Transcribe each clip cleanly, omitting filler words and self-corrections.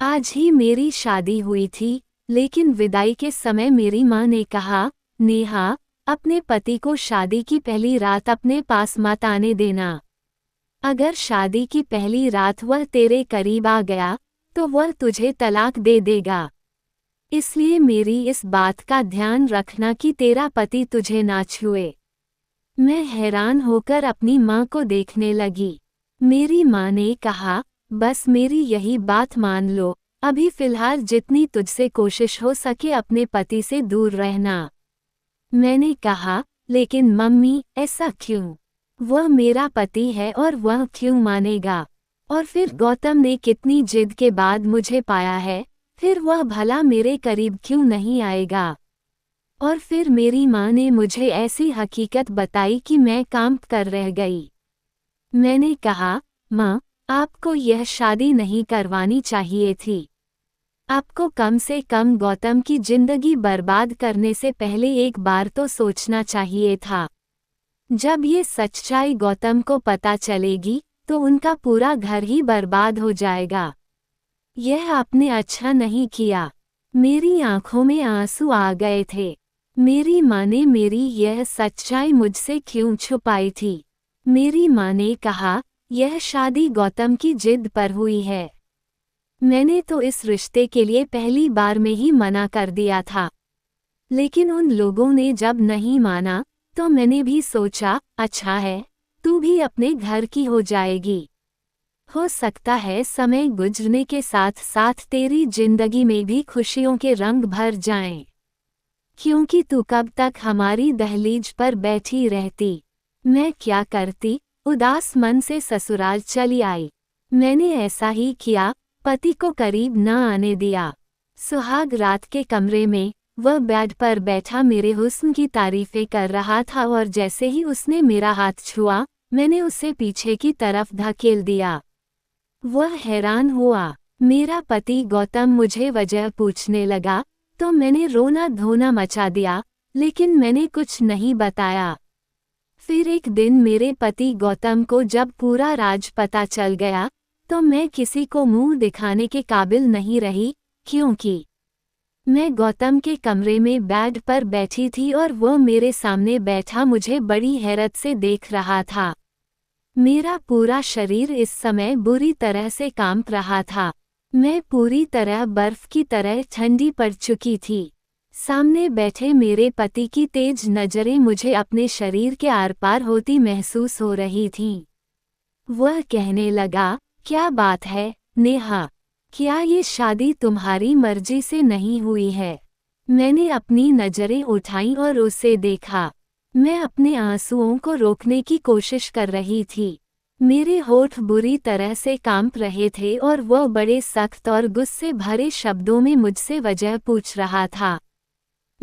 आज ही मेरी शादी हुई थी, लेकिन विदाई के समय मेरी माँ ने कहा, नेहा, अपने पति को शादी की पहली रात अपने पास मत आने देना। अगर शादी की पहली रात वह तेरे करीब आ गया, तो वह तुझे तलाक दे देगा। इसलिए मेरी इस बात का ध्यान रखना कि तेरा पति तुझे ना छुए। मैं हैरान होकर अपनी माँ को देखने लगी। मेरी माँ ने कहा, बस मेरी यही बात मान लो, अभी फिलहाल जितनी तुझसे कोशिश हो सके अपने पति से दूर रहना। मैंने कहा, लेकिन मम्मी, ऐसा क्यों? वह मेरा पति है और वह क्यों मानेगा? और फिर गौतम ने कितनी जिद के बाद मुझे पाया है, फिर वह भला मेरे करीब क्यों नहीं आएगा? और फिर मेरी माँ ने मुझे ऐसी हकीकत बताई कि मैं कांप कर रह गई। मैंने कहा, माँ, आपको यह शादी नहीं करवानी चाहिए थी। आपको कम से कम गौतम की जिंदगी बर्बाद करने से पहले एक बार तो सोचना चाहिए था। जब ये सच्चाई गौतम को पता चलेगी, तो उनका पूरा घर ही बर्बाद हो जाएगा। यह आपने अच्छा नहीं किया। मेरी आंखों में आंसू आ गए थे। मेरी माँ ने मेरी यह सच्चाई मुझसे क्यों छुपाई थी? मेरी माँ ने कहा, यह शादी गौतम की जिद पर हुई है। मैंने तो इस रिश्ते के लिए पहली बार में ही मना कर दिया था। लेकिन उन लोगों ने जब नहीं माना, तो मैंने भी सोचा, अच्छा है, तू भी अपने घर की हो जाएगी। हो सकता है समय गुजरने के साथ साथ तेरी जिंदगी में भी खुशियों के रंग भर जाएं। क्योंकि तू कब तक हमारी दहलीज पर बैठी रहती? मैं क्या करती? उदास मन से ससुराल चली आई। मैंने ऐसा ही किया, पति को करीब न आने दिया। सुहाग रात के कमरे में वह बेड पर बैठा मेरे हुस्न की तारीफें कर रहा था और जैसे ही उसने मेरा हाथ छुआ, मैंने उसे पीछे की तरफ धकेल दिया। वह हैरान हुआ। मेरा पति गौतम मुझे वजह पूछने लगा, तो मैंने रोना धोना मचा दिया, लेकिन मैंने कुछ नहीं बताया। फिर एक दिन मेरे पति गौतम को जब पूरा राज पता चल गया, तो मैं किसी को मुंह दिखाने के काबिल नहीं रही, क्योंकि मैं गौतम के कमरे में बेड पर बैठी थी और वो मेरे सामने बैठा मुझे बड़ी हैरत से देख रहा था। मेरा पूरा शरीर इस समय बुरी तरह से कांप रहा था। मैं पूरी तरह बर्फ की तरह ठंडी पड़ चुकी थी। सामने बैठे मेरे पति की तेज नजरें मुझे अपने शरीर के आर पार होती महसूस हो रही थीं। वह कहने लगा, क्या बात है, नेहा? क्या ये शादी तुम्हारी मर्जी से नहीं हुई है? मैंने अपनी नजरें उठाईं और उसे देखा। मैं अपने आंसुओं को रोकने की कोशिश कर रही थी। मेरे होठ बुरी तरह से कांप रहे थे और वह बड़े सख्त और गुस्से भरे शब्दों में मुझसे वजह पूछ रहा था।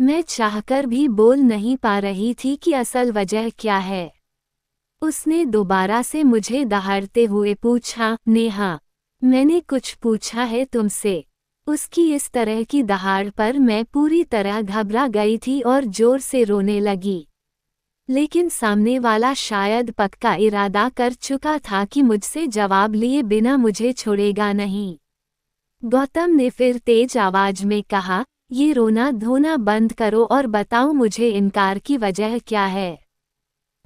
मैं चाहकर भी बोल नहीं पा रही थी कि असल वजह क्या है। उसने दोबारा से मुझे दहाड़ते हुए पूछा, नेहा, मैंने कुछ पूछा है तुमसे? उसकी इस तरह की दहाड़ पर मैं पूरी तरह घबरा गई थी और जोर से रोने लगी। लेकिन सामने वाला शायद पक्का इरादा कर चुका था कि मुझसे जवाब लिए बिना मुझे छोड़ेगा नहीं। गौतम ने फिर तेज आवाज में कहा, ये रोना धोना बंद करो और बताओ मुझे इनकार की वजह क्या है।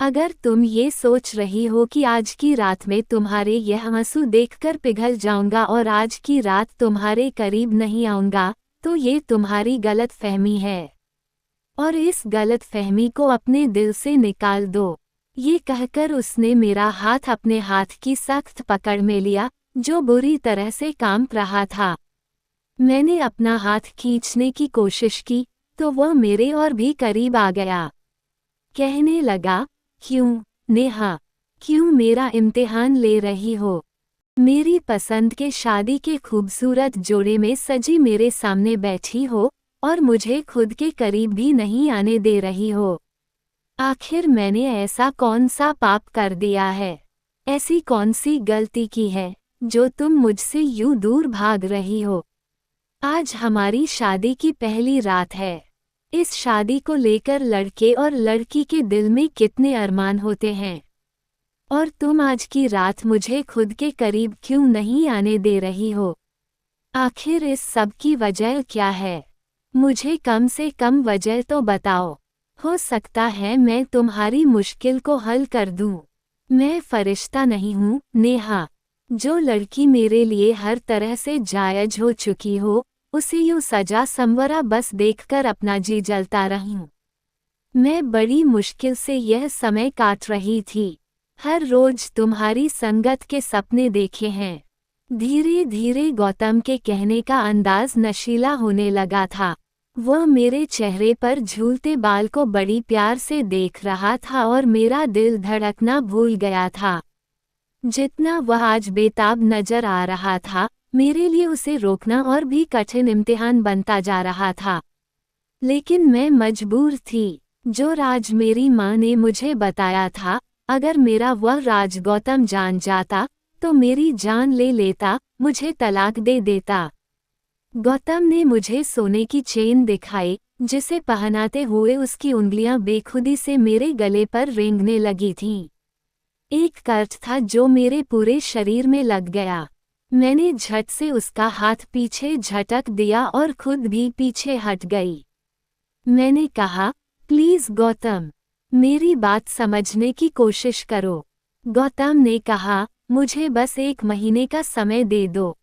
अगर तुम ये सोच रही हो कि आज की रात में तुम्हारे यह आंसू देखकर पिघल जाऊंगा और आज की रात तुम्हारे करीब नहीं आऊंगा, तो ये तुम्हारी गलत फहमी है। और इस गलत फहमी को अपने दिल से निकाल दो। ये कहकर उसने मेरा हाथ अपने हाथ की सख्त पकड़ में लिया, जो बुरी तरह से कांप रहा था। मैंने अपना हाथ खींचने की कोशिश की, तो वह मेरे और भी करीब आ गया। कहने लगा, क्यों, नेहा, क्यों मेरा इम्तिहान ले रही हो? मेरी पसंद के शादी के खूबसूरत जोड़े में सजी मेरे सामने बैठी हो और मुझे खुद के करीब भी नहीं आने दे रही हो। आखिर मैंने ऐसा कौन सा पाप कर दिया है? ऐसी कौन सी गलती की है, जो तुम मुझसे यूं दूर भाग रही हो? आज हमारी शादी की पहली रात है। इस शादी को लेकर लड़के और लड़की के दिल में कितने अरमान होते हैं। और तुम आज की रात मुझे खुद के करीब क्यों नहीं आने दे रही हो? आखिर इस सब की वजह क्या है? मुझे कम से कम वजह तो बताओ। हो सकता है मैं तुम्हारी मुश्किल को हल कर दूं। मैं फरिश्ता नहीं हूँ, नेहा। जो लड़की मेरे लिए हर तरह से जायज हो चुकी हो, उसे यूं सजा संवरा बस देखकर अपना जी जलता रहूं। मैं बड़ी मुश्किल से यह समय काट रही थी। हर रोज तुम्हारी संगत के सपने देखे हैं। धीरे धीरे गौतम के कहने का अंदाज नशीला होने लगा था। वह मेरे चेहरे पर झूलते बाल को बड़ी प्यार से देख रहा था और मेरा दिल धड़कना भूल गया था। जितना वह आज बेताब नजर आ रहा था, मेरे लिए उसे रोकना और भी कठिन इम्तिहान बनता जा रहा था। लेकिन मैं मजबूर थी। जो राज मेरी माँ ने मुझे बताया था, अगर मेरा वह राज गौतम जान जाता, तो मेरी जान ले लेता, मुझे तलाक दे देता। गौतम ने मुझे सोने की चेन दिखाई, जिसे पहनाते हुए उसकी उंगलियां बेखुदी से मेरे गले पर रेंगने लगी थीं। एक कर्ज था जो मेरे पूरे शरीर में लग गया। मैंने झट से उसका हाथ पीछे झटक दिया और खुद भी पीछे हट गई। मैंने कहा, प्लीज गौतम, मेरी बात समझने की कोशिश करो। गौतम ने कहा, मुझे बस 1 महीने का समय दे दो।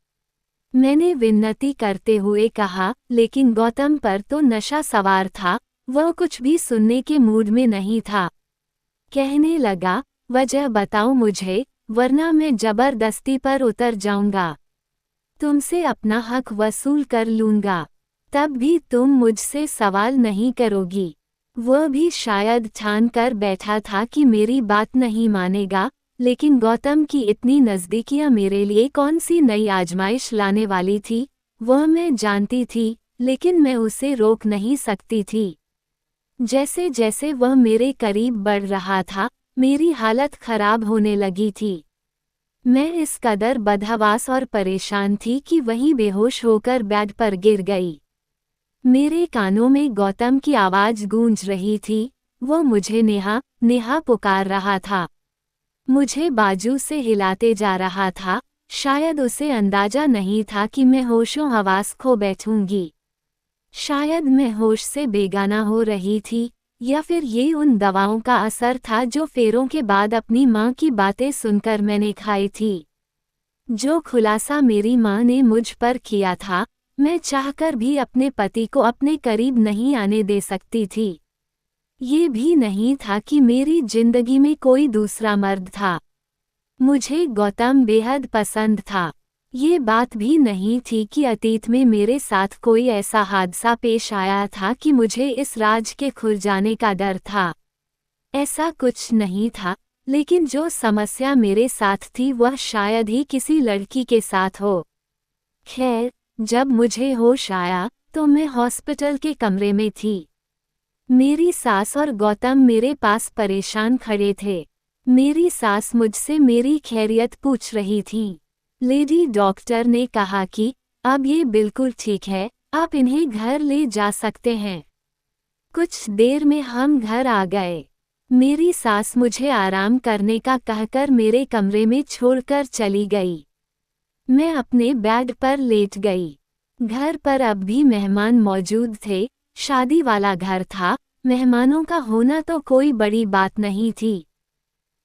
मैंने विनती करते हुए कहा, लेकिन गौतम पर तो नशा सवार था, वह कुछ भी सुनने के मूड में नहीं था। कहने लगा, वजह बताओ मुझे, वरना मैं जबरदस्ती पर उतर जाऊंगा। तुमसे अपना हक वसूल कर लूंगा। तब भी तुम मुझसे सवाल नहीं करोगी। वह भी शायद ठान कर बैठा था कि मेरी बात नहीं मानेगा, लेकिन गौतम की इतनी नज़दीकियां मेरे लिए कौन सी नई आजमाइश लाने वाली थी, वह मैं जानती थी, लेकिन मैं उसे रोक नहीं सकती थी। जैसे जैसे वह मेरे करीब बढ़ रहा था, मेरी हालत खराब होने लगी थी। मैं इस कदर बदहवास और परेशान थी कि वहीं बेहोश होकर बेड पर गिर गई। मेरे कानों में गौतम की आवाज़ गूंज रही थी, वो मुझे नेहा, नेहा पुकार रहा था। मुझे बाजू से हिलाते जा रहा था, शायद उसे अंदाजा नहीं था कि मैं होशो हवास खो बैठूंगी। शायद मैं होश से बेगाना हो रही थी, या फिर ये उन दवाओं का असर था जो फेरों के बाद अपनी माँ की बातें सुनकर मैंने खाई थी। जो खुलासा मेरी माँ ने मुझ पर किया था, मैं चाहकर भी अपने पति को अपने करीब नहीं आने दे सकती थी। ये भी नहीं था कि मेरी जिंदगी में कोई दूसरा मर्द था। मुझे गौतम बेहद पसंद था। ये बात भी नहीं थी कि अतीत में मेरे साथ कोई ऐसा हादसा पेश आया था कि मुझे इस राज के खुल जाने का डर था। ऐसा कुछ नहीं था, लेकिन जो समस्या मेरे साथ थी वह शायद ही किसी लड़की के साथ हो। खैर, जब मुझे होश आया, तो मैं हॉस्पिटल के कमरे में थी। मेरी सास और गौतम मेरे पास परेशान खड़े थे। मेरी सास मुझसे मेरी खैरियत पूछ रही थी। लेडी डॉक्टर ने कहा कि अब ये बिल्कुल ठीक है, आप इन्हें घर ले जा सकते हैं। कुछ देर में हम घर आ गए। मेरी सास मुझे आराम करने का कहकर मेरे कमरे में छोड़कर चली गई। मैं अपने बेड पर लेट गई। घर पर अब भी मेहमान मौजूद थे। शादी वाला घर था, मेहमानों का होना तो कोई बड़ी बात नहीं थी।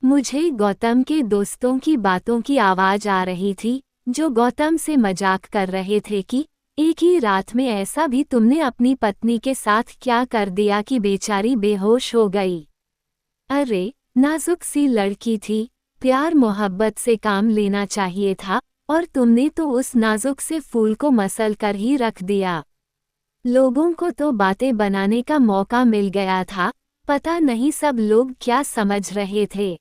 मुझे गौतम के दोस्तों की बातों की आवाज़ आ रही थी, जो गौतम से मजाक कर रहे थे कि एक ही रात में ऐसा भी तुमने अपनी पत्नी के साथ क्या कर दिया कि बेचारी बेहोश हो गई। अरे, नाजुक सी लड़की थी, प्यार मोहब्बत से काम लेना चाहिए था, और तुमने तो उस नाजुक से फूल को मसल कर ही रख दिया। लोगों को तो बातें बनाने का मौका मिल गया था, पता नहीं सब लोग क्या समझ रहे थे।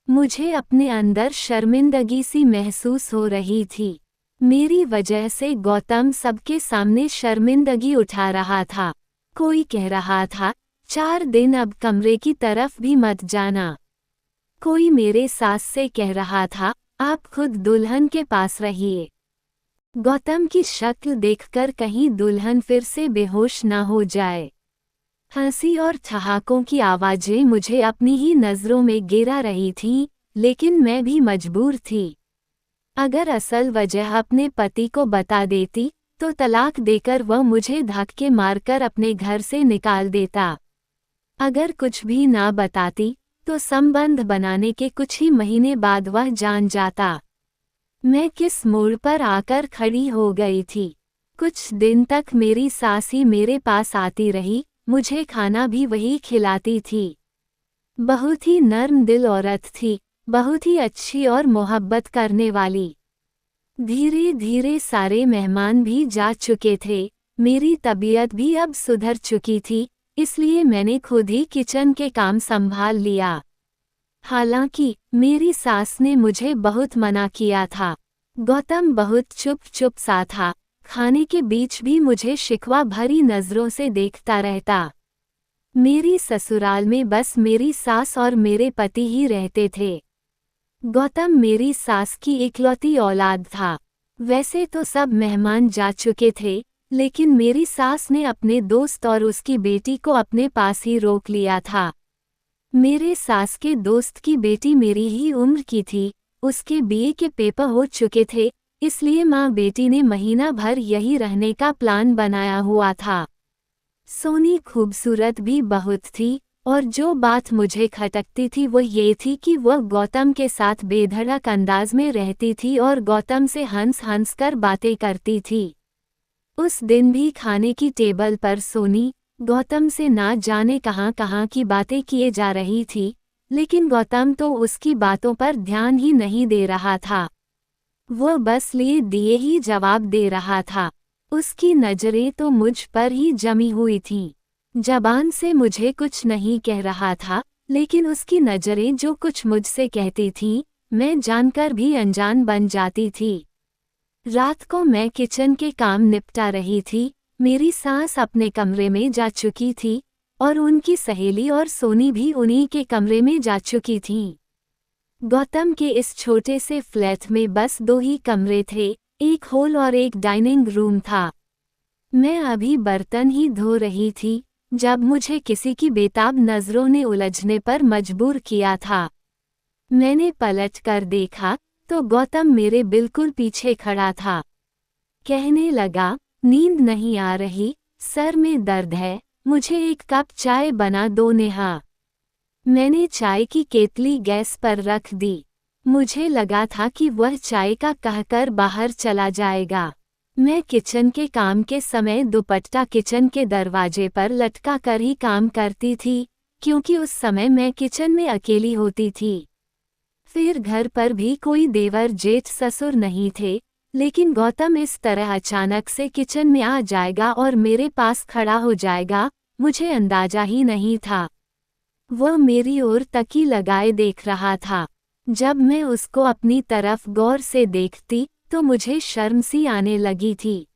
मुझे अपने अंदर शर्मिंदगी सी महसूस हो रही थी। मेरी वजह से गौतम सबके सामने शर्मिंदगी उठा रहा था। कोई कह रहा था, 4 दिन अब कमरे की तरफ भी मत जाना। कोई मेरे सास से कह रहा था, आप खुद दुल्हन के पास रहिए। गौतम की शक्ल देखकर कहीं दुल्हन फिर से बेहोश ना हो जाए। हंसी और ठहाकों की आवाज़ें मुझे अपनी ही नज़रों में गिरा रही थीं, लेकिन मैं भी मजबूर थी। अगर असल वजह अपने पति को बता देती तो तलाक देकर वह मुझे धक्के मारकर अपने घर से निकाल देता। अगर कुछ भी ना बताती तो संबंध बनाने के कुछ ही महीने बाद वह जान जाता। मैं किस मोड़ पर आकर खड़ी हो गई थी। कुछ दिन तक मेरी सास ही मेरे पास आती रही, मुझे खाना भी वही खिलाती थी। बहुत ही नर्म दिल औरत थी, बहुत ही अच्छी और मोहब्बत करने वाली। धीरे धीरे सारे मेहमान भी जा चुके थे, मेरी तबीयत भी अब सुधर चुकी थी, इसलिए मैंने खुद ही किचन के काम संभाल लिया। हालांकि मेरी सास ने मुझे बहुत मना किया था। गौतम बहुत चुप चुप सा था, खाने के बीच भी मुझे शिकवा भरी नज़रों से देखता रहता। मेरी ससुराल में बस मेरी सास और मेरे पति ही रहते थे। गौतम मेरी सास की इकलौती औलाद था। वैसे तो सब मेहमान जा चुके थे, लेकिन मेरी सास ने अपने दोस्त और उसकी बेटी को अपने पास ही रोक लिया था। मेरे सास के दोस्त की बेटी मेरी ही उम्र की थी, उसके बीए के पेपर हो चुके थे, इसलिए माँ बेटी ने महीना भर यही रहने का प्लान बनाया हुआ था। सोनी खूबसूरत भी बहुत थी, और जो बात मुझे खटकती थी वो ये थी कि वह गौतम के साथ बेधड़क अंदाज में रहती थी और गौतम से हंस हंस कर बातें करती थी। उस दिन भी खाने की टेबल पर सोनी गौतम से ना जाने कहाँ की बातें किए जा रही थी, लेकिन गौतम तो उसकी बातों पर ध्यान ही नहीं दे रहा था। वह बस लिए दिए ही जवाब दे रहा था। उसकी नज़रें तो मुझ पर ही जमी हुई थीं। ज़बान से मुझे कुछ नहीं कह रहा था, लेकिन उसकी नज़रें जो कुछ मुझसे कहती थीं, मैं जानकर भी अनजान बन जाती थी। रात को मैं किचन के काम निपटा रही थी, मेरी सास अपने कमरे में जा चुकी थी और उनकी सहेली और सोनी भी उन्हीं के कमरे में जा चुकी थीं। गौतम के इस छोटे से फ्लैट में बस 2 ही कमरे थे, एक हॉल और एक डाइनिंग रूम था। मैं अभी बर्तन ही धो रही थी जब मुझे किसी की बेताब नज़रों ने उलझने पर मजबूर किया था। मैंने पलट कर देखा तो गौतम मेरे बिल्कुल पीछे खड़ा था। कहने लगा, नींद नहीं आ रही, सर में दर्द है, मुझे एक कप चाय बना दो नेहा। मैंने चाय की केतली गैस पर रख दी। मुझे लगा था कि वह चाय का कहकर बाहर चला जाएगा। मैं किचन के काम के समय दुपट्टा किचन के दरवाजे पर लटका कर ही काम करती थी, क्योंकि उस समय मैं किचन में अकेली होती थी। फिर घर पर भी कोई देवर जेठ ससुर नहीं थे, लेकिन गौतम इस तरह अचानक से किचन में आ जाएगा और मेरे पास खड़ा हो जाएगा, मुझे अंदाजा ही नहीं था। वह मेरी ओर तकी लगाए देख रहा था। जब मैं उसको अपनी तरफ गौर से देखती तो मुझे शर्म सी आने लगी थी।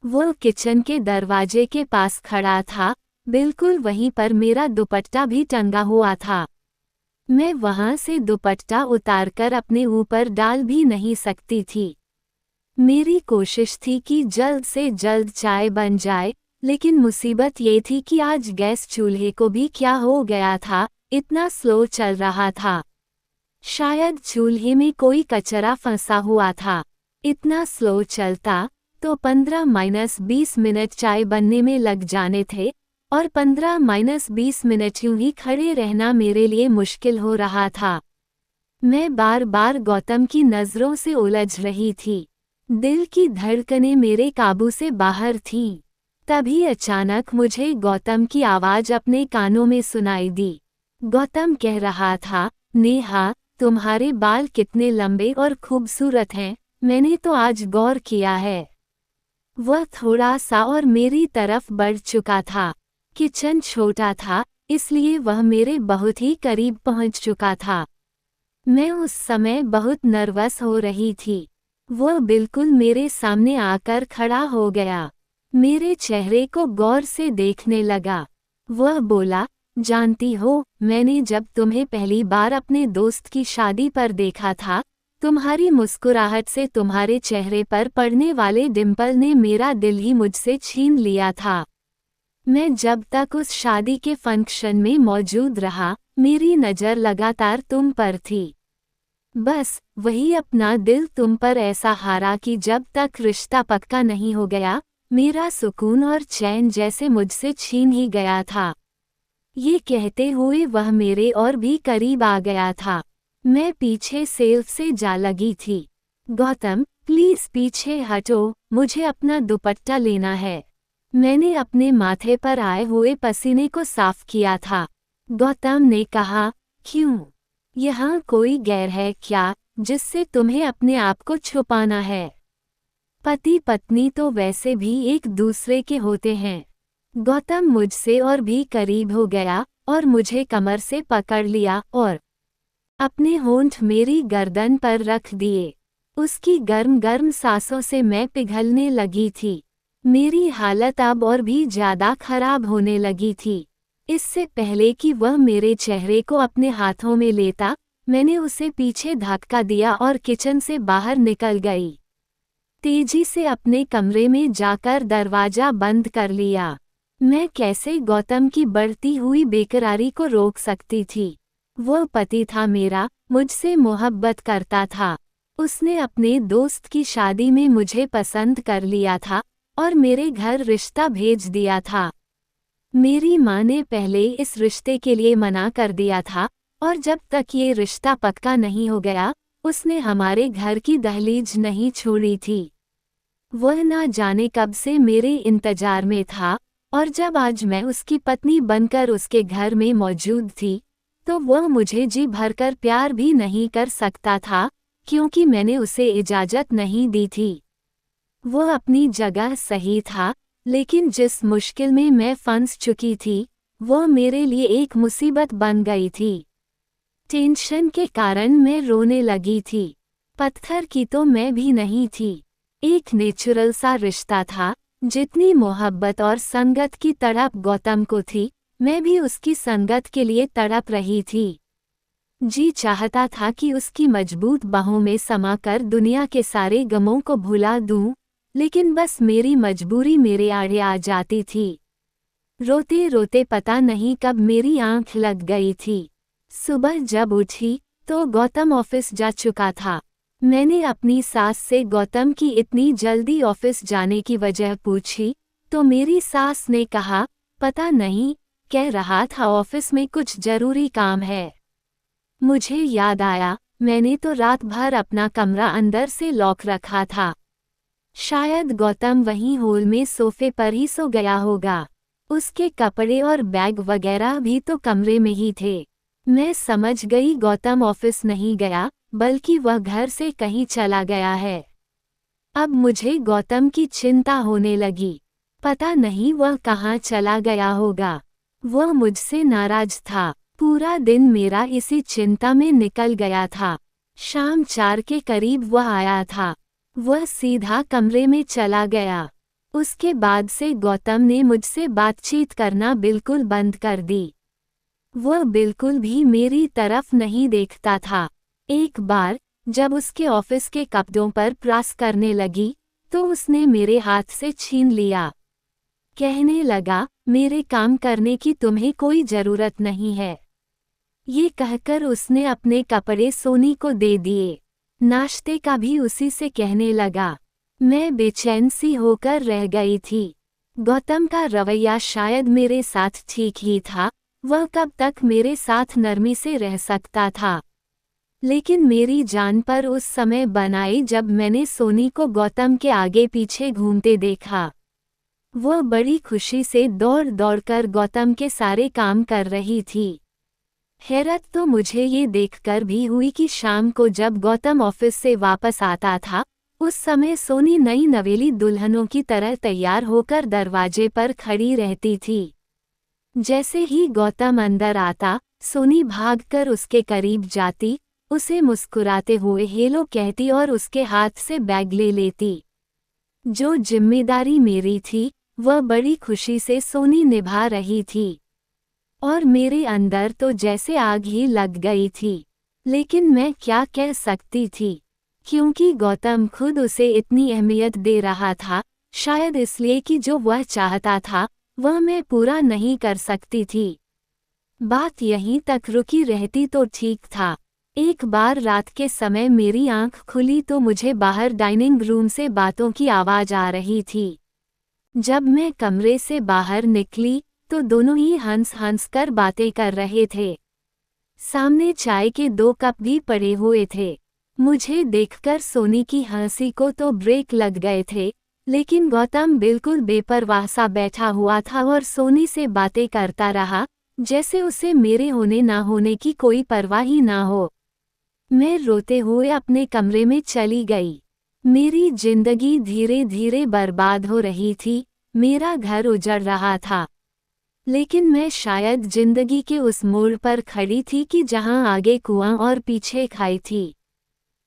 वो किचन के दरवाजे के पास खड़ा था, बिल्कुल वहीं पर मेरा दुपट्टा भी टंगा हुआ था। मैं वहां से दुपट्टा उतारकर अपने ऊपर डाल भी नहीं सकती थी। मेरी कोशिश थी कि जल्द से जल्द चाय बन जाए, लेकिन मुसीबत ये थी कि आज गैस चूल्हे को भी क्या हो गया था, इतना स्लो चल रहा था। शायद चूल्हे में कोई कचरा फंसा हुआ था। इतना स्लो चलता तो 15-20 मिनट चाय बनने में लग जाने थे, और 15-20 मिनट यूं ही खड़े रहना मेरे लिए मुश्किल हो रहा था। मैं बार बार गौतम की नज़रों से उलझ रही थी। दिल की धड़कनें मेरे काबू से बाहर थीं। तभी अचानक मुझे गौतम की आवाज़ अपने कानों में सुनाई दी। गौतम कह रहा था, नेहा, तुम्हारे बाल कितने लंबे और खूबसूरत हैं, मैंने तो आज गौर किया है। वह थोड़ा सा और मेरी तरफ बढ़ चुका था। किचन छोटा था, इसलिए वह मेरे बहुत ही करीब पहुंच चुका था। मैं उस समय बहुत नर्वस हो रही थी। वह बिल्कुल मेरे सामने आकर खड़ा हो गया। मेरे चेहरे को गौर से देखने लगा। वह बोला, जानती हो, मैंने जब तुम्हें पहली बार अपने दोस्त की शादी पर देखा था, तुम्हारी मुस्कुराहट से तुम्हारे चेहरे पर पड़ने वाले डिंपल ने मेरा दिल ही मुझसे छीन लिया था। मैं जब तक उस शादी के फंक्शन में मौजूद रहा, मेरी नज़र लगातार तुम पर थी। बस वही अपना दिल तुम पर ऐसा हारा कि जब तक रिश्ता पक्का नहीं हो गया, मेरा सुकून और चैन जैसे मुझसे छीन ही गया था। ये कहते हुए वह मेरे और भी करीब आ गया था। मैं पीछे सेल्फ से जा लगी थी। गौतम, प्लीज पीछे हटो, मुझे अपना दुपट्टा लेना है। मैंने अपने माथे पर आए हुए पसीने को साफ किया था। गौतम ने कहा, क्यों? यहाँ कोई गैर है क्या, जिससे तुम्हें अपने आप को छुपाना है? पति पत्नी तो वैसे भी एक दूसरे के होते हैं। गौतम मुझसे और भी करीब हो गया और मुझे कमर से पकड़ लिया और अपने होंठ मेरी गर्दन पर रख दिए। उसकी गर्म गर्म सांसों से मैं पिघलने लगी थी। मेरी हालत अब और भी ज्यादा खराब होने लगी थी। इससे पहले कि वह मेरे चेहरे को अपने हाथों में लेता, मैंने उसे पीछे धक्का दिया और किचन से बाहर निकल गई। तेजी से अपने कमरे में जाकर दरवाजा बंद कर लिया। मैं कैसे गौतम की बढ़ती हुई बेकरारी को रोक सकती थी? वो पति था मेरा, मुझसे मोहब्बत करता था। उसने अपने दोस्त की शादी में मुझे पसंद कर लिया था और मेरे घर रिश्ता भेज दिया था। मेरी माँ ने पहले इस रिश्ते के लिए मना कर दिया था और जब तक ये रिश्ता पक्का नहीं हो गया, उसने हमारे घर की दहलीज नहीं छोड़ी थी। वह ना जाने कब से मेरे इंतजार में था और जब आज मैं उसकी पत्नी बनकर उसके घर में मौजूद थी, तो वह मुझे जी भरकर प्यार भी नहीं कर सकता था, क्योंकि मैंने उसे इजाज़त नहीं दी थी। वह अपनी जगह सही था, लेकिन जिस मुश्किल में मैं फंस चुकी थी, वह मेरे लिए एक मुसीबत बन गई थी। टेंशन के कारण मैं रोने लगी थी। पत्थर की तो मैं भी नहीं थी। एक नेचुरल सा रिश्ता था। जितनी मोहब्बत और संगत की तड़प गौतम को थी, मैं भी उसकी संगत के लिए तड़प रही थी। जी चाहता था कि उसकी मजबूत बाहों में समाकर दुनिया के सारे गमों को भुला दूं, लेकिन बस मेरी मजबूरी मेरे आड़े आ जाती थी। रोते रोते पता नहीं कब मेरी आंख लग गई थी। सुबह जब उठी तो गौतम ऑफिस जा चुका था। मैंने अपनी सास से गौतम की इतनी जल्दी ऑफिस जाने की वजह पूछी, तो मेरी सास ने कहा, पता नहीं, कह रहा था ऑफिस में कुछ जरूरी काम है। मुझे याद आया, मैंने तो रात भर अपना कमरा अंदर से लॉक रखा था। शायद गौतम वहीं हॉल में सोफे पर ही सो गया होगा। उसके कपड़े और बैग वगैरह भी तो कमरे में ही थे। मैं समझ गई गौतम ऑफिस नहीं गया, बल्कि वह घर से कहीं चला गया है। अब मुझे गौतम की चिंता होने लगी। पता नहीं वह कहाँ चला गया होगा। वह मुझसे नाराज था। पूरा दिन मेरा इसी चिंता में निकल गया था। शाम 4 के करीब वह आया था। वह सीधा कमरे में चला गया। उसके बाद से गौतम ने मुझसे बातचीत करना बिल्कुल बंद कर दी। वह बिल्कुल भी मेरी तरफ नहीं देखता था। एक बार जब उसके ऑफिस के कपड़ों पर प्रेस करने लगी, तो उसने मेरे हाथ से छीन लिया। कहने लगा, मेरे काम करने की तुम्हें कोई जरूरत नहीं है। ये कहकर उसने अपने कपड़े सोनी को दे दिए। नाश्ते का भी उसी से कहने लगा। मैं बेचैन सी होकर रह गई थी। गौतम का रवैया शायद मेरे साथ ठीक ही था। वह कब तक मेरे साथ नरमी से रह सकता था। लेकिन मेरी जान पर उस समय बनाई जब मैंने सोनी को गौतम के आगे पीछे घूमते देखा। वह बड़ी खुशी से दौड़ दौड़कर गौतम के सारे काम कर रही थी। हैरत तो मुझे ये देखकर भी हुई कि शाम को जब गौतम ऑफिस से वापस आता था, उस समय सोनी नई नवेली दुल्हनों की तरह तैयार होकर दरवाजे पर खड़ी रहती थी। जैसे ही गौतम अंदर आता, सोनी भागकर उसके करीब जाती, उसे मुस्कुराते हुए हेलो कहती और उसके हाथ से बैग ले लेती। जो जिम्मेदारी मेरी थी, वह बड़ी खुशी से सोनी निभा रही थी। और मेरे अंदर तो जैसे आग ही लग गई थी। लेकिन मैं क्या कह सकती थी, क्योंकि गौतम खुद उसे इतनी अहमियत दे रहा था, शायद इसलिए कि जो वह चाहता था, वह मैं पूरा नहीं कर सकती थी। बात यहीं तक रुकी रहती तो ठीक था, एक बार रात के समय मेरी आंख खुली तो मुझे बाहर डाइनिंग रूम से बातों की आवाज आ रही थी। जब मैं कमरे से बाहर निकली तो दोनों ही हंस हंस कर बातें कर रहे थे। सामने चाय के 2 कप भी पड़े हुए थे। मुझे देखकर सोनी की हंसी को तो ब्रेक लग गए थे, लेकिन गौतम बिल्कुल बेपरवाह सा बैठा हुआ था और सोनी से बातें करता रहा, जैसे उसे मेरे होने ना होने की कोई परवाह ही ना हो। मैं रोते हुए अपने कमरे में चली गई। मेरी जिंदगी धीरे धीरे बर्बाद हो रही थी, मेरा घर उजड़ रहा था। लेकिन मैं शायद जिंदगी के उस मोड़ पर खड़ी थी कि जहां आगे कुआं और पीछे खाई थी।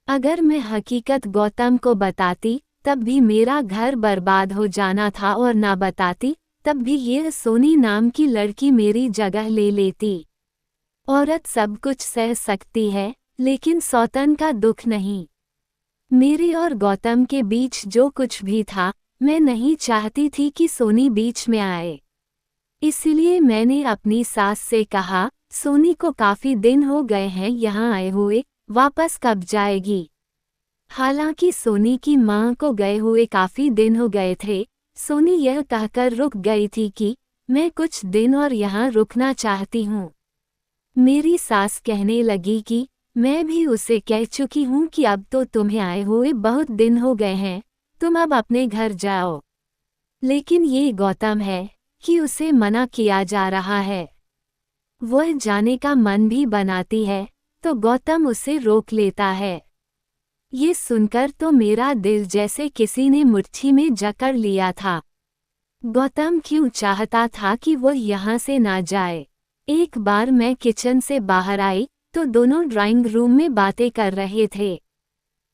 अगर मैं हकीकत गौतम को बताती तब भी मेरा घर बर्बाद हो जाना था, और ना बताती तब भी यह सोनी नाम की लड़की मेरी जगह ले लेती। औरत सब कुछ सह सकती है, लेकिन सौतन का दुख नहीं। मेरे और गौतम के बीच जो कुछ भी था, मैं नहीं चाहती थी कि सोनी बीच में आए। इसलिए मैंने अपनी सास से कहा, सोनी को काफी दिन हो गए हैं यहाँ आए हुए, वापस कब जाएगी। हालांकि सोनी की मां को गए हुए काफी दिन हो गए थे। सोनी यह कहकर रुक गई थी कि मैं कुछ दिन और यहाँ रुकना चाहती हूँ। मेरी सास कहने लगी कि मैं भी उसे कह चुकी हूँ कि अब तो तुम्हें आए हुए बहुत दिन हो गए हैं, तुम अब अपने घर जाओ। लेकिन ये गौतम है कि उसे मना किया जा रहा है। वह जाने का मन भी बनाती है तो गौतम उसे रोक लेता है। ये सुनकर तो मेरा दिल जैसे किसी ने मुट्ठी में जकड़ लिया था। गौतम क्यों चाहता था कि वह यहाँ से ना जाए। एक बार मैं किचन से बाहर आई तो दोनों ड्राइंग रूम में बातें कर रहे थे।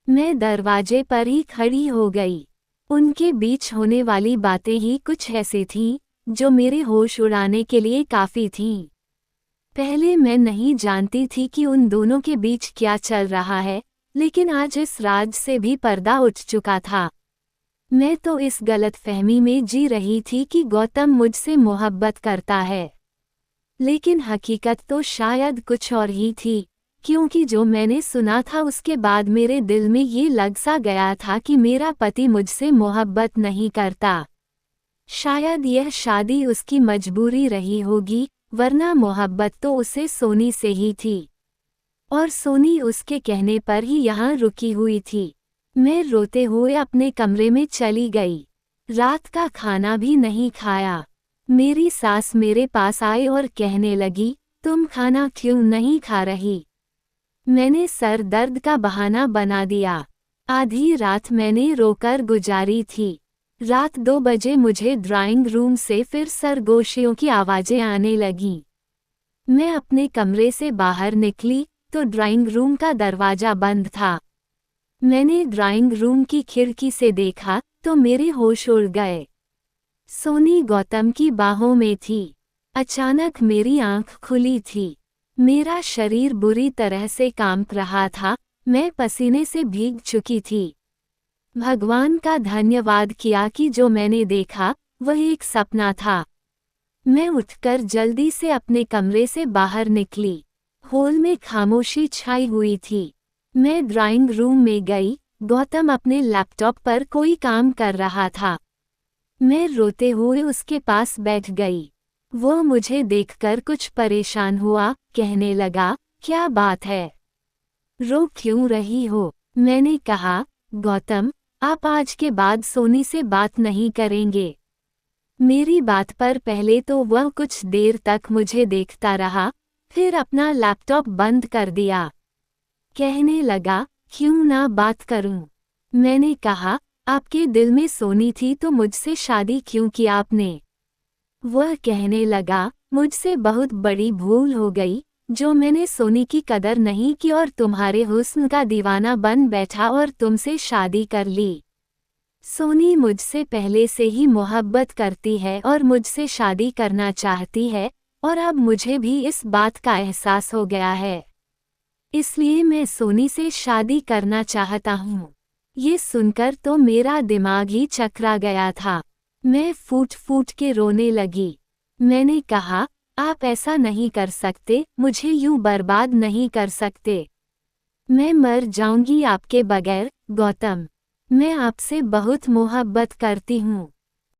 मैं दरवाजे पर ही खड़ी हो गई। उनके बीच होने वाली बातें ही कुछ ऐसी थीं जो मेरे होश उड़ाने के लिए काफ़ी थीं। पहले मैं नहीं जानती थी कि उन दोनों के बीच क्या चल रहा है, लेकिन आज इस राज से भी पर्दा उठ चुका था। मैं तो इस गलतफहमी में जी रही थी कि गौतम मुझसे मोहब्बत करता है, लेकिन हकीकत तो शायद कुछ और ही थी, क्योंकि जो मैंने सुना था उसके बाद मेरे दिल में ये लग सा गया था कि मेरा पति मुझसे मोहब्बत नहीं करता। शायद यह शादी उसकी मजबूरी रही होगी, वरना मोहब्बत तो उसे सोनी से ही थी, और सोनी उसके कहने पर ही यहाँ रुकी हुई थी। मैं रोते हुए अपने कमरे में चली गई। रात का खाना भी नहीं खाया। मेरी सास मेरे पास आई और कहने लगी, तुम खाना क्यों नहीं खा रही। मैंने सर दर्द का बहाना बना दिया। आधी रात मैंने रोकर गुजारी थी। रात 2 बजे मुझे ड्राइंग रूम से फिर सरगोशियों की आवाज़ें आने लगीं। मैं अपने कमरे से बाहर निकली तो ड्राइंग रूम का दरवाज़ा बंद था। मैंने ड्राइंग रूम की खिड़की से देखा तो मेरे होश उड़ गए। सोनी गौतम की बाहों में थी। अचानक मेरी आंख खुली थी। मेरा शरीर बुरी तरह से कांप रहा था, मैं पसीने से भीग चुकी थी। भगवान का धन्यवाद किया कि जो मैंने देखा वह एक सपना था। मैं उठकर जल्दी से अपने कमरे से बाहर निकली। हॉल में खामोशी छाई हुई थी। मैं ड्राइंग रूम में गई। गौतम अपने लैपटॉप पर कोई काम कर रहा था। मैं रोते हुए उसके पास बैठ गई। वो मुझे देखकर कुछ परेशान हुआ, कहने लगा, क्या बात है, रो क्यों रही हो। मैंने कहा, गौतम, आप आज के बाद सोनी से बात नहीं करेंगे। मेरी बात पर पहले तो वह कुछ देर तक मुझे देखता रहा, फिर अपना लैपटॉप बंद कर दिया। कहने लगा, क्यों ना बात करूं। मैंने कहा, आपके दिल में सोनी थी तो मुझसे शादी क्यों की आपने। वह कहने लगा, मुझसे बहुत बड़ी भूल हो गई, जो मैंने सोनी की कदर नहीं की और तुम्हारे हुस्न का दीवाना बन बैठा और तुमसे शादी कर ली। सोनी मुझसे पहले से ही मोहब्बत करती है और मुझसे शादी करना चाहती है, और अब मुझे भी इस बात का एहसास हो गया है। इसलिए मैं सोनी से शादी करना चाहता हूँ। ये सुनकर तो मेरा दिमाग ही चकरा गया था। मैं फूट फूट के रोने लगी। मैंने कहा, आप ऐसा नहीं कर सकते, मुझे यूं बर्बाद नहीं कर सकते। मैं मर जाऊंगी आपके बगैर, गौतम। मैं आपसे बहुत मोहब्बत करती हूँ।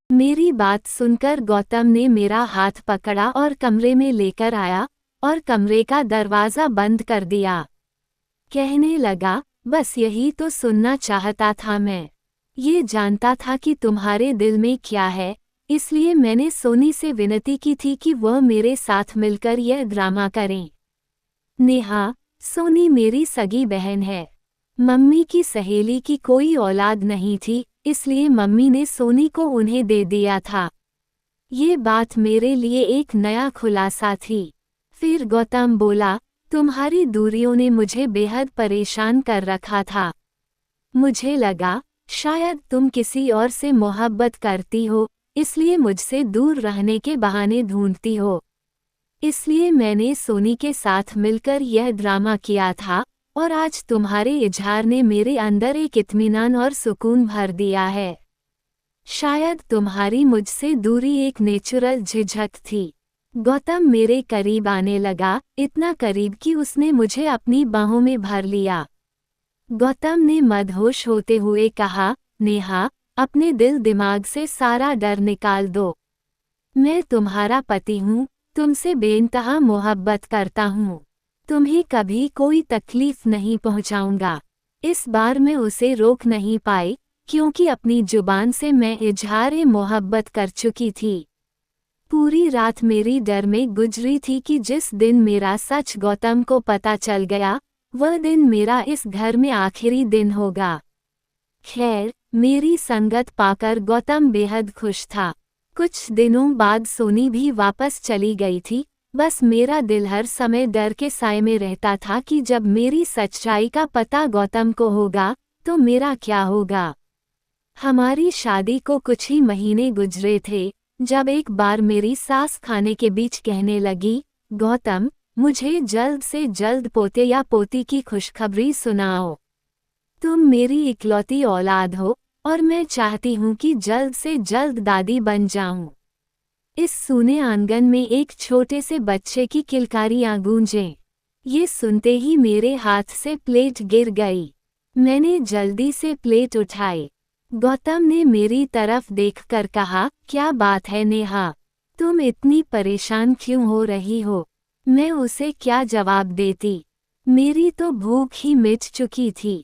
मेरी बात सुनकर गौतम ने मेरा हाथ पकड़ा और कमरे में लेकर आया और कमरे का दरवाज़ा बंद कर दिया। कहने लगा, बस यही तो सुनना चाहता था मैं। ये जानता था कि तुम्हारे दिल में क्या है, इसलिए मैंने सोनी से विनती की थी कि वह मेरे साथ मिलकर यह ड्रामा करें। नेहा, सोनी मेरी सगी बहन है। मम्मी की सहेली की कोई औलाद नहीं थी, इसलिए मम्मी ने सोनी को उन्हें दे दिया था। ये बात मेरे लिए एक नया खुलासा थी। फिर गौतम बोला, तुम्हारी दूरियों ने मुझे बेहद परेशान कर रखा था। मुझे लगा, शायद तुम किसी और से मोहब्बत करती हो, इसलिए मुझसे दूर रहने के बहाने ढूंढती हो। इसलिए मैंने सोनी के साथ मिलकर यह ड्रामा किया था और आज तुम्हारे इजहार ने मेरे अंदर एक इत्मीनान और सुकून भर दिया है। शायद तुम्हारी मुझसे दूरी एक नेचुरल झिझक थी। गौतम मेरे करीब आने लगा, इतना करीब कि उसने मुझे अपनी बाहों में भर लिया। गौतम ने मदहोश होते हुए कहा, नेहा, अपने दिल दिमाग से सारा डर निकाल दो। मैं तुम्हारा पति हूँ, तुमसे बेइंतहा मोहब्बत करता हूँ। तुम्हें कभी कोई तकलीफ नहीं पहुँचाऊंगा। इस बार मैं उसे रोक नहीं पाई, क्योंकि अपनी जुबान से मैं इजहार मोहब्बत कर चुकी थी। पूरी रात मेरी डर में गुजरी थी कि जिस दिन मेरा सच गौतम को पता चल गया, वह दिन मेरा इस घर में आखिरी दिन होगा। खैर, मेरी संगत पाकर गौतम बेहद खुश था। कुछ दिनों बाद सोनी भी वापस चली गई थी। बस मेरा दिल हर समय डर के साए में रहता था कि जब मेरी सच्चाई का पता गौतम को होगा, तो मेरा क्या होगा। हमारी शादी को कुछ ही महीने गुजरे थे, जब एक बार मेरी सास खाने के बीच कहने लगी, गौतम, मुझे जल्द से जल्द पोते या पोती की खुशखबरी सुनाओ। तुम मेरी इकलौती औलाद हो और मैं चाहती हूँ कि जल्द से जल्द दादी बन जाऊं। इस सूने आंगन में एक छोटे से बच्चे की किलकारियां गूंजें। ये सुनते ही मेरे हाथ से प्लेट गिर गई। मैंने जल्दी से प्लेट उठाई। गौतम ने मेरी तरफ देखकर कहा, क्या बात है नेहा, तुम इतनी परेशान क्यों हो रही हो। मैं उसे क्या जवाब देती, मेरी तो भूख ही मिट चुकी थी।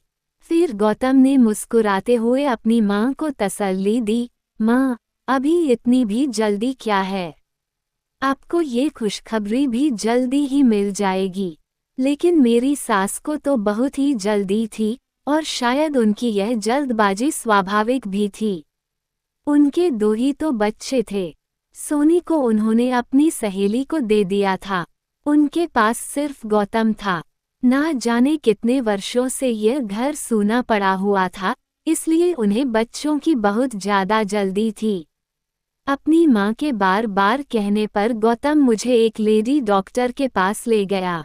फिर गौतम ने मुस्कुराते हुए अपनी माँ को तसल्ली दी, माँ, अभी इतनी भी जल्दी क्या है। आपको ये खुशखबरी भी जल्दी ही मिल जाएगी। लेकिन मेरी सास को तो बहुत ही जल्दी थी और शायद उनकी यह जल्दबाजी स्वाभाविक भी थी। उनके दो ही तो बच्चे थे। सोनी को उन्होंने अपनी सहेली को दे दिया था। उनके पास सिर्फ गौतम था। ना जाने कितने वर्षों से यह घर सूना पड़ा हुआ था, इसलिए उन्हें बच्चों की बहुत ज्यादा जल्दी थी। अपनी माँ के बार बार कहने पर गौतम मुझे एक लेडी डॉक्टर के पास ले गया।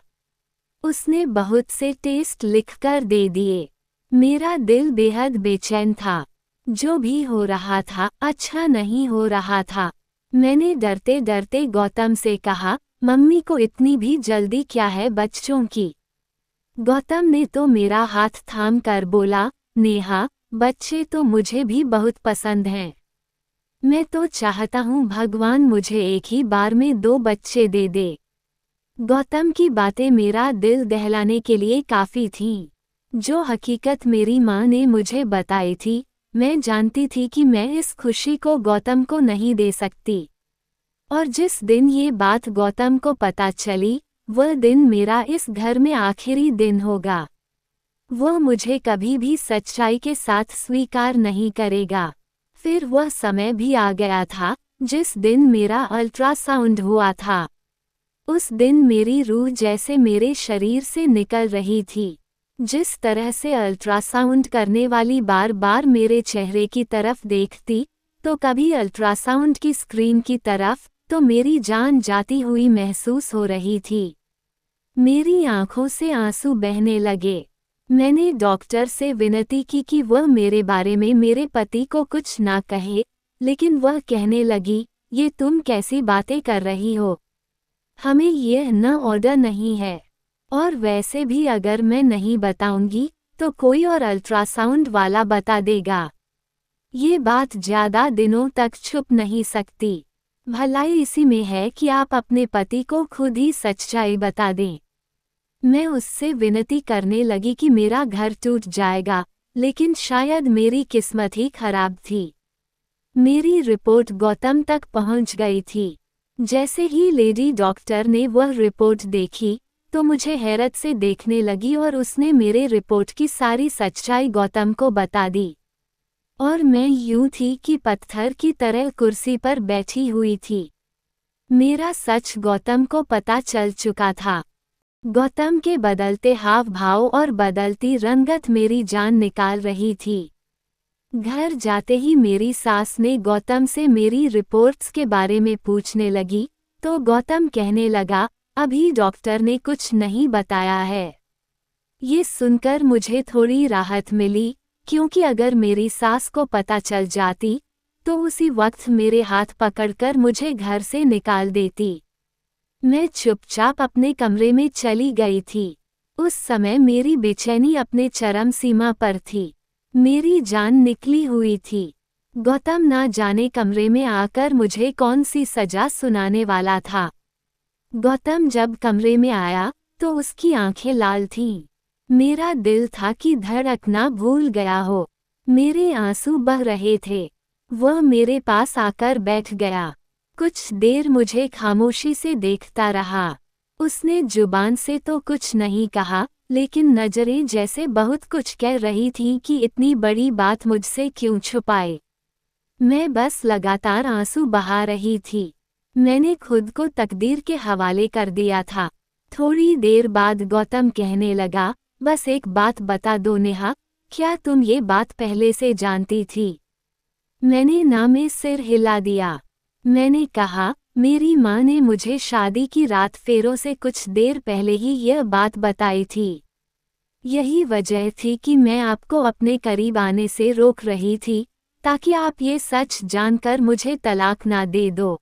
उसने बहुत से टेस्ट लिखकर दे दिए। मेरा दिल बेहद बेचैन था। जो भी हो रहा था अच्छा नहीं हो रहा था। मैंने डरते डरते गौतम से कहा, मम्मी को इतनी भी जल्दी क्या है बच्चों की। गौतम ने तो मेरा हाथ थाम कर बोला, नेहा, बच्चे तो मुझे भी बहुत पसंद हैं। मैं तो चाहता हूँ भगवान मुझे एक ही बार में 2 बच्चे दे दे। गौतम की बातें मेरा दिल दहलाने के लिए काफ़ी थीं। जो हकीकत मेरी माँ ने मुझे बताई थी, मैं जानती थी कि मैं इस खुशी को गौतम को नहीं दे सकती। और जिस दिन ये बात गौतम को पता चली, वह दिन मेरा इस घर में आखिरी दिन होगा। वह मुझे कभी भी सच्चाई के साथ स्वीकार नहीं करेगा। फिर वह समय भी आ गया था, जिस दिन मेरा अल्ट्रासाउंड हुआ था। उस दिन मेरी रूह जैसे मेरे शरीर से निकल रही थी। जिस तरह से अल्ट्रासाउंड करने वाली बार बार मेरे चेहरे की तरफ देखती, तो कभी अल्ट्रासाउंड की स्क्रीन की तरफ, तो मेरी जान जाती हुई महसूस हो रही थी। मेरी आंखों से आंसू बहने लगे। मैंने डॉक्टर से विनती की कि वह मेरे बारे में मेरे पति को कुछ ना कहे, लेकिन वह कहने लगी, ये तुम कैसी बातें कर रही हो। हमें यह न ऑर्डर नहीं है। और वैसे भी अगर मैं नहीं बताऊंगी तो कोई और अल्ट्रासाउंड वाला बता देगा। ये बात ज्यादा दिनों तक छुप नहीं सकती। भलाई इसी में है कि आप अपने पति को खुद ही सच्चाई बता दें। मैं उससे विनती करने लगी कि मेरा घर टूट जाएगा, लेकिन शायद मेरी किस्मत ही खराब थी। मेरी रिपोर्ट गौतम तक पहुंच गई थी। जैसे ही लेडी डॉक्टर ने वह रिपोर्ट देखी तो मुझे हैरत से देखने लगी और उसने मेरे रिपोर्ट की सारी सच्चाई गौतम को बता दी। और मैं यूं थी कि पत्थर की तरह कुर्सी पर बैठी हुई थी। मेरा सच गौतम को पता चल चुका था। गौतम के बदलते हाव भाव और बदलती रंगत मेरी जान निकाल रही थी। घर जाते ही मेरी सास ने गौतम से मेरी रिपोर्ट्स के बारे में पूछने लगी तो गौतम कहने लगा, अभी डॉक्टर ने कुछ नहीं बताया है। ये सुनकर मुझे थोड़ी राहत मिली, क्योंकि अगर मेरी सास को पता चल जाती तो उसी वक्त मेरे हाथ पकड़कर मुझे घर से निकाल देती। मैं चुपचाप अपने कमरे में चली गई थी। उस समय मेरी बेचैनी अपने चरम सीमा पर थी। मेरी जान निकली हुई थी। गौतम ना जाने कमरे में आकर मुझे कौन सी सजा सुनाने वाला था। गौतम जब कमरे में आया तो उसकी आंखें लाल थीं। मेरा दिल था कि धड़कना भूल गया हो। मेरे आंसू बह रहे थे। वह मेरे पास आकर बैठ गया। कुछ देर मुझे खामोशी से देखता रहा। उसने जुबान से तो कुछ नहीं कहा, लेकिन नजरें जैसे बहुत कुछ कह रही थीं कि इतनी बड़ी बात मुझसे क्यों छुपाए। मैं बस लगातार आंसू बहा रही थी। मैंने खुद को तकदीर के हवाले कर दिया था। थोड़ी देर बाद गौतम कहने लगा, बस एक बात बता दो नेहा, क्या तुम ये बात पहले से जानती थी? मैंने ना में सिर हिला दिया। मैंने कहा, मेरी माँ ने मुझे शादी की रात फेरों से कुछ देर पहले ही यह बात बताई थी। यही वजह थी कि मैं आपको अपने करीब आने से रोक रही थी, ताकि आप ये सच जानकर मुझे तलाक ना दे दो।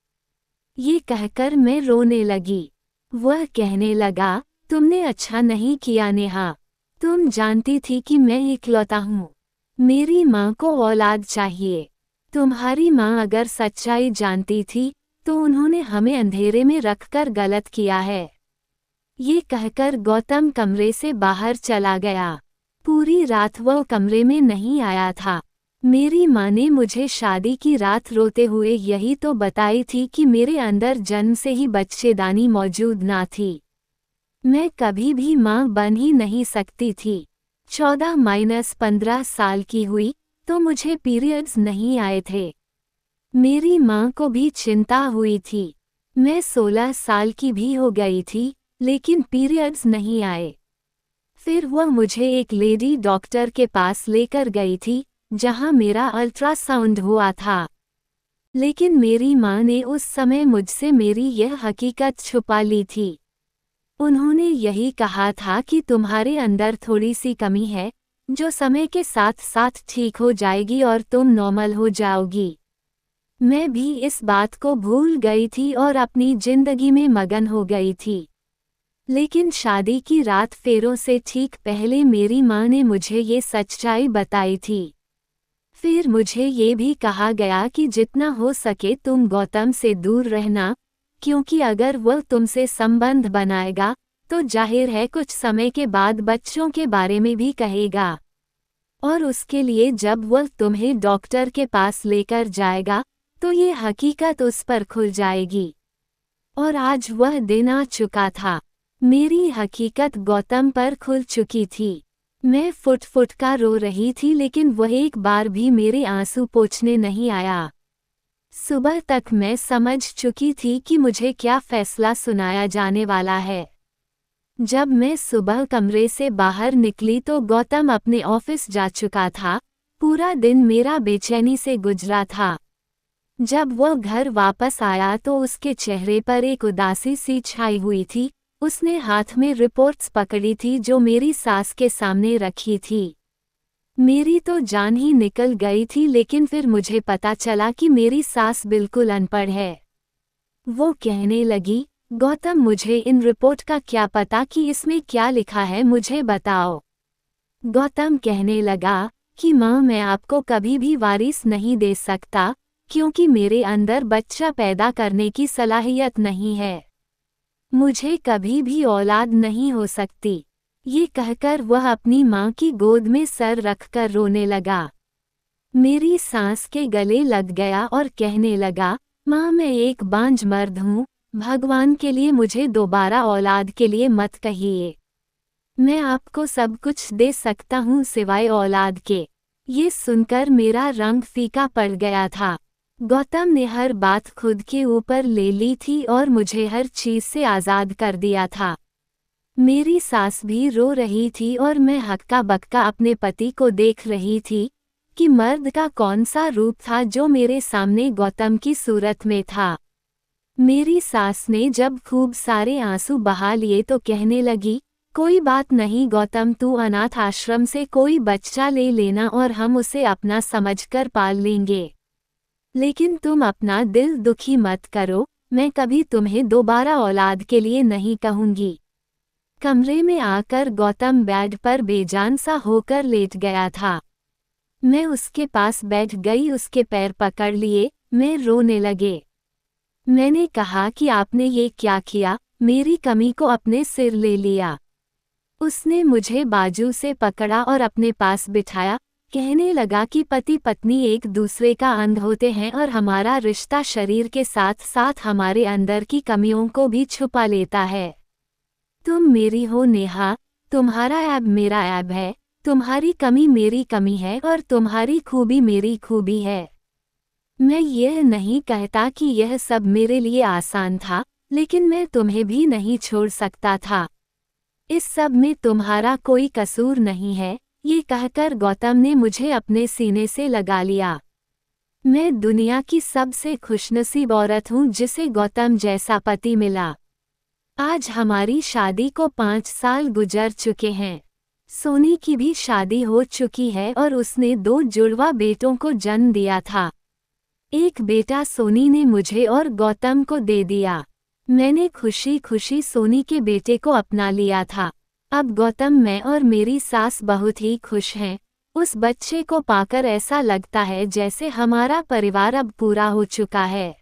ये कहकर मैं रोने लगी। वह कहने लगा, तुमने अच्छा नहीं किया नेहा। तुम जानती थी कि मैं इकलौता हूँ। मेरी माँ को औलाद चाहिए। तुम्हारी माँ अगर सच्चाई जानती थी तो उन्होंने हमें अंधेरे में रखकर गलत किया है। ये कहकर गौतम कमरे से बाहर चला गया। पूरी रात वह कमरे में नहीं आया था। मेरी माँ ने मुझे शादी की रात रोते हुए यही तो बताई थी कि मेरे अंदर जन्म से ही बच्चेदानी मौजूद ना थी। मैं कभी भी माँ बन ही नहीं सकती थी। 14-15 साल की हुई तो मुझे पीरियड्स नहीं आए थे। मेरी माँ को भी चिंता हुई थी। मैं 16 साल की भी हो गई थी, लेकिन पीरियड्स नहीं आए। फिर वह मुझे एक लेडी डॉक्टर के पास लेकर गई थी, जहाँ मेरा अल्ट्रासाउंड हुआ था। लेकिन मेरी माँ ने उस समय मुझसे मेरी यह हकीकत छुपा ली थी। उन्होंने यही कहा था कि तुम्हारे अंदर थोड़ी सी कमी है, जो समय के साथ साथ ठीक हो जाएगी और तुम नॉर्मल हो जाओगी। मैं भी इस बात को भूल गई थी और अपनी जिंदगी में मगन हो गई थी। लेकिन शादी की रात फेरों से ठीक पहले मेरी माँ ने मुझे ये सच्चाई बताई थी। फिर मुझे ये भी कहा गया कि जितना हो सके तुम गौतम से दूर रहना, क्योंकि अगर वह तुमसे संबंध बनाएगा तो जाहिर है कुछ समय के बाद बच्चों के बारे में भी कहेगा। और उसके लिए जब वह तुम्हें डॉक्टर के पास लेकर जाएगा तो ये हकीकत उस पर खुल जाएगी। और आज वह दिन आ चुका था। मेरी हकीकत गौतम पर खुल चुकी थी। मैं फुट फुट का रो रही थी, लेकिन वह एक बार भी मेरे आंसू पोंछने नहीं आया। सुबह तक मैं समझ चुकी थी कि मुझे क्या फैसला सुनाया जाने वाला है। जब मैं सुबह कमरे से बाहर निकली तो गौतम अपने ऑफिस जा चुका था। पूरा दिन मेरा बेचैनी से गुजरा था। जब वह घर वापस आया तो उसके चेहरे पर एक उदासी सी छाई हुई थी। उसने हाथ में रिपोर्ट्स पकड़ी थी जो मेरी सास के सामने रखी थी। मेरी तो जान ही निकल गई थी, लेकिन फिर मुझे पता चला कि मेरी सास बिल्कुल अनपढ़ है। वो कहने लगी, गौतम, मुझे इन रिपोर्ट का क्या पता कि इसमें क्या लिखा है, मुझे बताओ। गौतम कहने लगा कि माँ, मैं आपको कभी भी वारिस नहीं दे सकता, क्योंकि मेरे अंदर बच्चा पैदा करने की सलाहियत नहीं है। मुझे कभी भी औलाद नहीं हो सकती। ये कहकर वह अपनी माँ की गोद में सर रखकर रोने लगा। मेरी सांस के गले लग गया और कहने लगा, माँ, मैं एक बांझ मर्द हूँ, भगवान के लिए मुझे दोबारा औलाद के लिए मत कहिए। मैं आपको सब कुछ दे सकता हूँ सिवाय औलाद के। ये सुनकर मेरा रंग फीका पड़ गया था। गौतम ने हर बात खुद के ऊपर ले ली थी और मुझे हर चीज से आज़ाद कर दिया था। मेरी सास भी रो रही थी और मैं हक्का बक्का अपने पति को देख रही थी कि मर्द का कौन सा रूप था जो मेरे सामने गौतम की सूरत में था। मेरी सास ने जब खूब सारे आंसू बहा लिए तो कहने लगी, कोई बात नहीं गौतम, तू अनाथ आश्रम से कोई बच्चा ले लेना और हम उसे अपना समझकर पाल लेंगे। लेकिन तुम अपना दिल दुखी मत करो, मैं कभी तुम्हें दोबारा औलाद के लिए नहीं कहूंगी। कमरे में आकर गौतम बेड पर बेजान सा होकर लेट गया था। मैं उसके पास बैठ गई, उसके पैर पकड़ लिए, मैं रोने लगे। मैंने कहा कि आपने ये क्या किया, मेरी कमी को अपने सिर ले लिया। उसने मुझे बाजू से पकड़ा और अपने पास बिठाया, कहने लगा कि पति पत्नी एक दूसरे का अंग होते हैं और हमारा रिश्ता शरीर के साथ साथ हमारे अंदर की कमियों को भी छुपा लेता है। तुम मेरी हो नेहा, तुम्हारा ऐब मेरा ऐब है, तुम्हारी कमी मेरी कमी है और तुम्हारी खूबी मेरी खूबी है। मैं यह नहीं कहता कि यह सब मेरे लिए आसान था, लेकिन मैं तुम्हें भी नहीं छोड़ सकता था। इस सब में तुम्हारा कोई कसूर नहीं है। ये कहकर गौतम ने मुझे अपने सीने से लगा लिया। मैं दुनिया की सबसे खुशनसीब औरत हूँ जिसे गौतम जैसा पति मिला। आज हमारी शादी को 5 साल गुजर चुके हैं। सोनी की भी शादी हो चुकी है और उसने 2 जुड़वा बेटों को जन्म दिया था। एक बेटा सोनी ने मुझे और गौतम को दे दिया। मैंने खुशी खुशी सोनी के बेटे को अपना लिया था। अब गौतम, मैं और मेरी सास बहुत ही खुश हैं। उस बच्चे को पाकर ऐसा लगता है जैसे हमारा परिवार अब पूरा हो चुका है।